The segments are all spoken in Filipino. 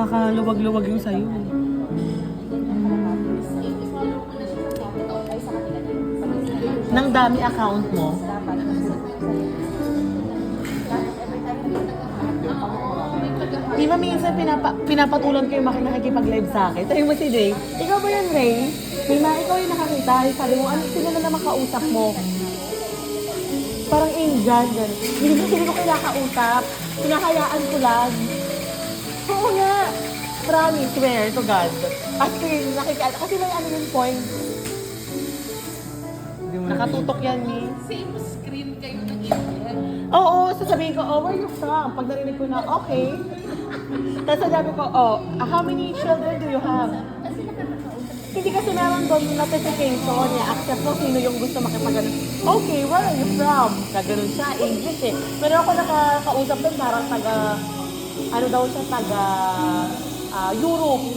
nakakaluwag-luwag yung sayo. Nang dami account mo? Di ba minsan pinapatulan ko yung nakikipag-live sa akin? Sabi mo si Ray, ikaw ba yan, Ray? Ikaw yung nakakita. Sabi mo, ano sila na naman kausap mo? Parang angel, gano'n. Hindi ko kinakausap. Pinahayaan ko lang. Oo nga. Promise, swear to God. Kasi may ano yung point. Nakatutok yan ni. Same screen kayo ng Indian. Oo, sasabihin ko, oh, where you from? Pag narinig ko na, okay. Tapos sabi ko, oh, how many children do you have? Hindi kasi meron doon notification niya, accept ko sino yung gusto makipagano. Okay, where are you from? Kaganon siya, English eh. Pero ako nakakausap doon, parang taga, ano daw siya, taga Europe.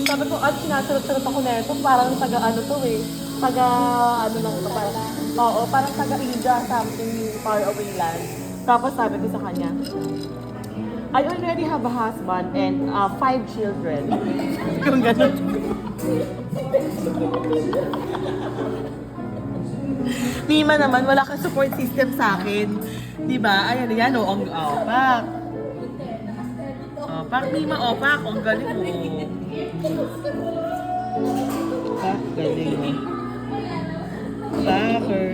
Sabi ko, at sinasunod-sunod ako na ito, parang taga ano to eh. Taga, ano lang ito, parang, oo, parang taga India, something far away land. Tapos sabi ko sa kanya, I already have a husband and 5 children. Kung gano'n. Mima naman, wala kang support system sa akin. Diba? Ayan, yan, o, pak. Pak, Mima, pak. Ang galing mo. Pak, galing mo. Packer.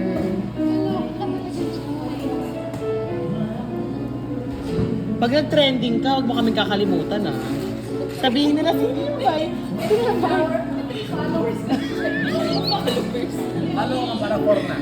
Pag nag-trending ka, huwag mo kaming kakalimutan, ah. Sabihin nila, sino ba? Sino ba? Follow ang para corna.